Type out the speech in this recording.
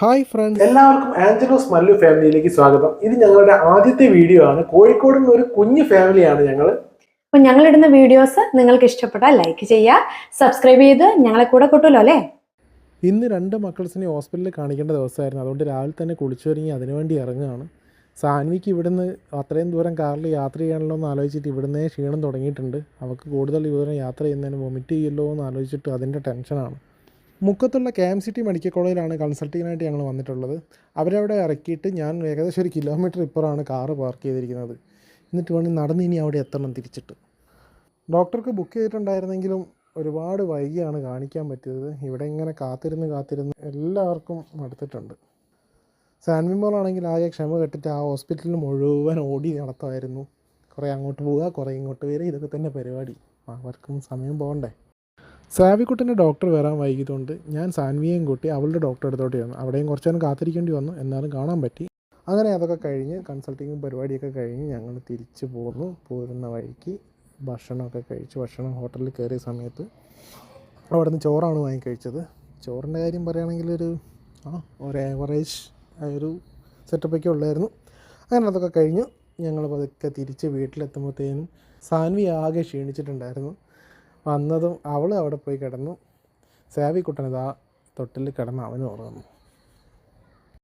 Hi friends, എല്ലാവർക്കും ആഞ്ചലോസ് മല്ലു ഫാമിലിയിലേക്ക് സ്വാഗതം. ഇത് ഞങ്ങളുടെ ആദ്യത്തെ വീഡിയോ ആണ്. കോഴിക്കോട് നിന്ന് ഒരു കുഞ്ഞു ഫാമിലിയാണ് ഞങ്ങൾ. അപ്പോൾ ഞങ്ങളിടുന്ന വീഡിയോസ് നിങ്ങൾക്ക് ഇഷ്ടപ്പെട്ടാൽ ലൈക്ക് ചെയ്യുക, സബ്സ്ക്രൈബ് ചെയ്ത് ഞങ്ങളെ കൂടെ കൂട്ടുമല്ലോ അല്ലേ. ഇന്ന് 2 മക്കൾസിനെ ഹോസ്പിറ്റലിൽ കാണിക്കേണ്ട ദിവസമായിരുന്നു. അതുകൊണ്ട് രാവിലെ തന്നെ കുളിച്ചൊരുങ്ങി അതിനുവേണ്ടി ഇറങ്ങുകയാണ്. സാൻവിക്ക് ഇവിടുന്ന് അത്രയും ദൂരം കാറിൽ യാത്ര ചെയ്യാനല്ലോ എന്ന് ആലോചിച്ചിട്ട് ഇവിടുന്നേ ക്ഷീണം തുടങ്ങിയിട്ടുണ്ട്. അവൾക്ക് കൂടുതൽ ദൂരം യാത്ര ചെയ്യുന്നതിന് വൊമിറ്റ് ചെയ്യല്ലോ എന്ന് ആലോചിച്ചിട്ട് അതിൻ്റെ ടെൻഷനാണ്. മുക്കത്തുള്ള KMCT മെഡിക്കൽ കോളേജിലാണ് കൺസൾട്ടിങ്ങിനായിട്ട് ഞങ്ങൾ വന്നിട്ടുള്ളത്. അവരവിടെ ഇറക്കിയിട്ട് ഞാൻ ഏകദേശം 1 കിലോമീറ്റർ ഇപ്പുറമാണ് കാറ് പാർക്ക് ചെയ്തിരിക്കുന്നത്. എന്നിട്ട് വേണം നടന്ന് ഇനി അവിടെ എത്തണം തിരിച്ചിട്ട്. ഡോക്ടർക്ക് ബുക്ക് ചെയ്തിട്ടുണ്ടായിരുന്നെങ്കിലും ഒരുപാട് വൈകിയാണ് കാണിക്കാൻ പറ്റിയത്. ഇവിടെ ഇങ്ങനെ കാത്തിരുന്ന് എല്ലാവർക്കും മടുത്തിട്ടുണ്ട്. സാൻവി മോളാണെങ്കിൽ ആകെ ക്ഷമ കെട്ടിട്ട് ആ ഹോസ്പിറ്റലിൽ മുഴുവൻ ഓടി നടത്തുമായിരുന്നു. കുറേ അങ്ങോട്ട് പോവുക, കുറേ ഇങ്ങോട്ട് വരിക, ഇതൊക്കെ തന്നെ പരിപാടി. അവർക്കും സമയം പോകണ്ടേ. സാവിക്കുട്ടൻ്റെ ഡോക്ടർ വരാൻ വൈകിയതുകൊണ്ട് ഞാൻ സാൻവിയെയും കൂട്ടി അവളുടെ ഡോക്ടറെ അടുത്തോട്ട് ചെന്നു. അവിടെയും കുറച്ച് നേരം കാത്തിരിക്കേണ്ടി വന്നു, എന്നാലും കാണാൻ പറ്റി. അങ്ങനെ അതൊക്കെ കഴിഞ്ഞ് കൺസൾട്ടിങ്ങും പരിപാടിയൊക്കെ കഴിഞ്ഞ് ഞങ്ങൾ തിരിച്ചു പോന്നു. പോരുന്ന വഴിക്ക് ഭക്ഷണമൊക്കെ കഴിച്ചു. ഭക്ഷണം ഹോട്ടലിൽ കയറിയ സമയത്ത് അവിടെ നിന്ന് ചോറാണ് വാങ്ങിക്കഴിച്ചത്. ചോറിൻ്റെ കാര്യം പറയുകയാണെങ്കിൽ ഒരു ആവറേജ് ഒരു സെറ്റപ്പൊക്കെ ഉള്ളായിരുന്നു. അങ്ങനെ അതൊക്കെ കഴിഞ്ഞു ഞങ്ങൾ പതുക്കെ തിരിച്ച് വീട്ടിലെത്തുമ്പോഴത്തേനും സാൻവി ആകെ ക്ഷീണിച്ചിട്ടുണ്ടായിരുന്നു. വന്നതും അവൾ അവിടെ പോയി കിടന്നു. സാവിക്കുട്ടൻ ഇതാ തൊട്ടിൽ കിടന്ന് അവനും ഉറങ്ങുന്നു.